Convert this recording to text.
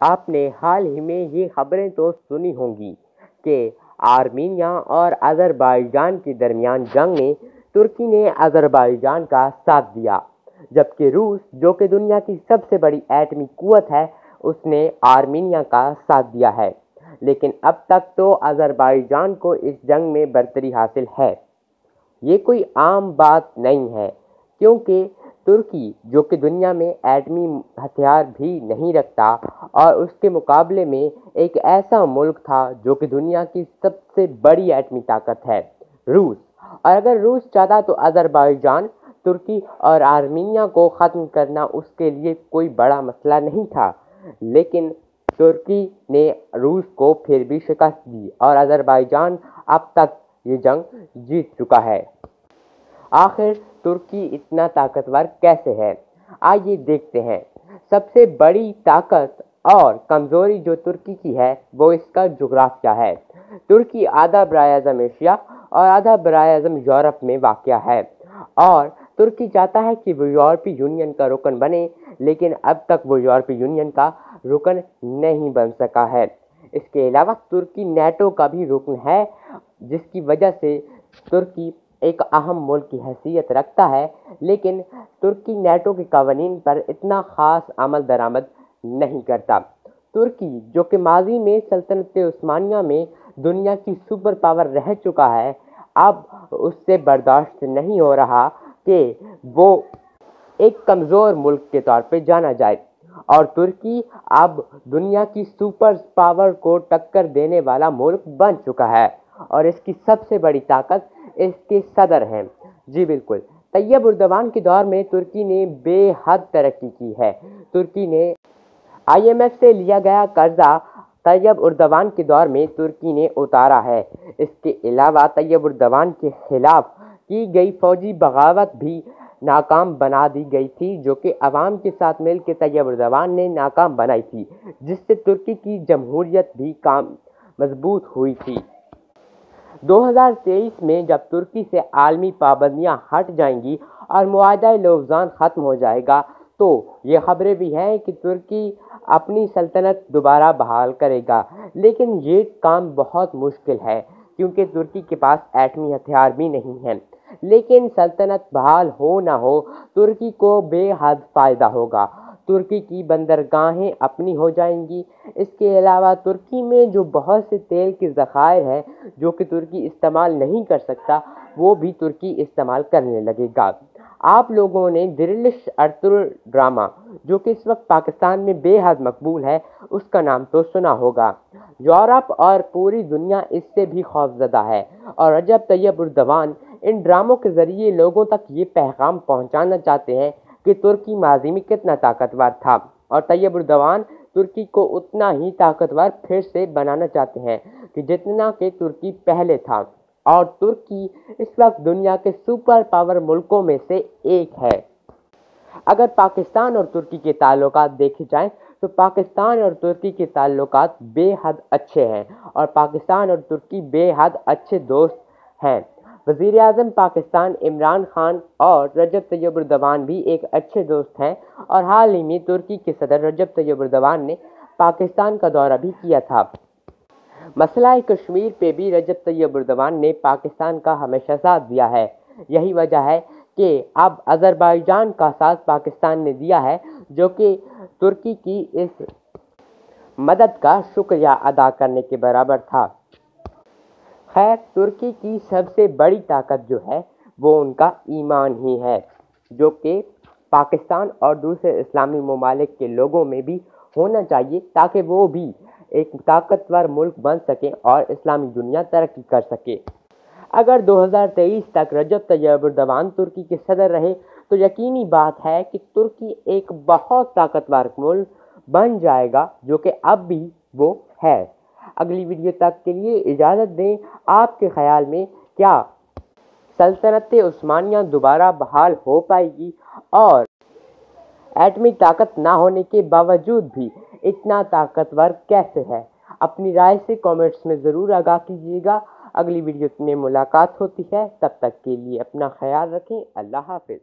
آپ نے حال ہی میں یہ خبریں تو سنی ہوں گی کہ آرمینیا اور آذربائیجان کے درمیان جنگ میں ترکی نے آذربائیجان کا ساتھ دیا، جبکہ روس جو کہ دنیا کی سب سے بڑی ایٹمی قوت ہے اس نے آرمینیا کا ساتھ دیا ہے۔ لیکن اب تک تو آذربائیجان کو اس جنگ میں برتری حاصل ہے۔ یہ کوئی عام بات نہیں ہے، کیونکہ ترکی جو کہ دنیا میں ایٹمی ہتھیار بھی نہیں رکھتا اور اس کے مقابلے میں ایک ایسا ملک تھا جو کہ دنیا کی سب سے بڑی ایٹمی طاقت ہے، روس۔ اور اگر روس چاہتا تو آذربائیجان، ترکی اور آرمینیا کو ختم کرنا اس کے لیے کوئی بڑا مسئلہ نہیں تھا، لیکن ترکی نے روس کو پھر بھی شکست دی اور آذربائیجان اب تک یہ جنگ جیت چکا ہے۔ آخر ترکی اتنا طاقتور کیسے ہے؟ آئیے دیکھتے ہیں۔ سب سے بڑی طاقت اور کمزوری جو ترکی کی ہے وہ اس کا جغرافیہ ہے۔ ترکی آدھا براہ اعظم ایشیا اور آدھا براہ اعظم یورپ میں واقع ہے، اور ترکی چاہتا ہے کہ وہ یورپی یونین کا رکن بنے، لیکن اب تک وہ یورپی یونین کا رکن نہیں بن سکا ہے۔ اس کے علاوہ ترکی نیٹو کا بھی رکن ہے، جس کی وجہ سے ترکی ایک اہم ملک کی حیثیت رکھتا ہے، لیکن ترکی نیٹو کے قوانین پر اتنا خاص عمل درآمد نہیں کرتا۔ ترکی جو کہ ماضی میں سلطنت عثمانیہ میں دنیا کی سپر پاور رہ چکا ہے، اب اس سے برداشت نہیں ہو رہا کہ وہ ایک کمزور ملک کے طور پہ جانا جائے، اور ترکی اب دنیا کی سپر پاور کو ٹکر دینے والا ملک بن چکا ہے، اور اس کی سب سے بڑی طاقت اس کے صدر ہیں۔ جی بالکل، طیب اردوان کے دور میں ترکی نے بے حد ترقی کی ہے۔ ترکی نے IMF سے لیا گیا قرضہ طیب اردوان کے دور میں ترکی نے اتارا ہے۔ اس کے علاوہ طیب اردوان کے خلاف کی گئی فوجی بغاوت بھی ناکام بنا دی گئی تھی، جو کہ عوام کے ساتھ مل کے طیب اردوان نے ناکام بنائی تھی، جس سے ترکی کی جمہوریت بھی مضبوط ہوئی تھی۔ 2023 میں جب ترکی سے عالمی پابندیاں ہٹ جائیں گی اور معاہدہ لوزان ختم ہو جائے گا، تو یہ خبریں بھی ہیں کہ ترکی اپنی سلطنت دوبارہ بحال کرے گا، لیکن یہ کام بہت مشکل ہے کیونکہ ترکی کے پاس ایٹمی ہتھیار بھی نہیں ہیں۔ لیکن سلطنت بحال ہو نہ ہو، ترکی کو بے حد فائدہ ہوگا۔ ترکی کی بندرگاہیں اپنی ہو جائیں گی۔ اس کے علاوہ ترکی میں جو بہت سے تیل کے ذخائر ہیں جو کہ ترکی استعمال نہیں کر سکتا، وہ بھی ترکی استعمال کرنے لگے گا۔ آپ لوگوں نے دریلش ارطغرل ڈرامہ جو کہ اس وقت پاکستان میں بے حد مقبول ہے، اس کا نام تو سنا ہوگا۔ یورپ اور پوری دنیا اس سے بھی خوفزدہ ہے، اور رجب طیب اردوان ان ڈراموں کے ذریعے لوگوں تک یہ پیغام پہنچانا چاہتے ہیں کہ ترکی ماضی میں کتنا طاقتور تھا، اور طیب اردوان ترکی کو اتنا ہی طاقتور پھر سے بنانا چاہتے ہیں کہ جتنا کہ ترکی پہلے تھا، اور ترکی اس وقت دنیا کے سپر پاور ملکوں میں سے ایک ہے۔ اگر پاکستان اور ترکی کے تعلقات دیکھے جائیں تو پاکستان اور ترکی کے تعلقات بے حد اچھے ہیں، اور پاکستان اور ترکی بے حد اچھے دوست ہیں۔ وزیر اعظم پاکستان عمران خان اور رجب طیب اردوان بھی ایک اچھے دوست ہیں، اور حال ہی میں ترکی کے صدر رجب طیب اردوان نے پاکستان کا دورہ بھی کیا تھا۔ مسئلہ کشمیر پہ بھی رجب طیب اردوان نے پاکستان کا ہمیشہ ساتھ دیا ہے۔ یہی وجہ ہے کہ اب آذربائیجان کا ساتھ پاکستان نے دیا ہے، جو کہ ترکی کی اس مدد کا شکریہ ادا کرنے کے برابر تھا۔ خیر، ترکی کی سب سے بڑی طاقت جو ہے وہ ان کا ایمان ہی ہے، جو کہ پاکستان اور دوسرے اسلامی ممالک کے لوگوں میں بھی ہونا چاہیے، تاکہ وہ بھی ایک طاقتور ملک بن سکے اور اسلامی دنیا ترقی کر سکے۔ اگر 2023 تک رجب طیب اردوان ترکی کے صدر رہے تو یقینی بات ہے کہ ترکی ایک بہت طاقتور ملک بن جائے گا، جو کہ اب بھی وہ ہے۔ اگلی ویڈیو تک کے لیے اجازت دیں۔ آپ کے خیال میں کیا سلطنت عثمانیہ دوبارہ بحال ہو پائے گی، اور ایٹمی طاقت نہ ہونے کے باوجود بھی اتنا طاقتور کیسے ہے؟ اپنی رائے سے کامنٹس میں ضرور آگاہ کیجیے گا۔ اگلی ویڈیو میں ملاقات ہوتی ہے، تب تک کے لیے اپنا خیال رکھیں۔ اللہ حافظ۔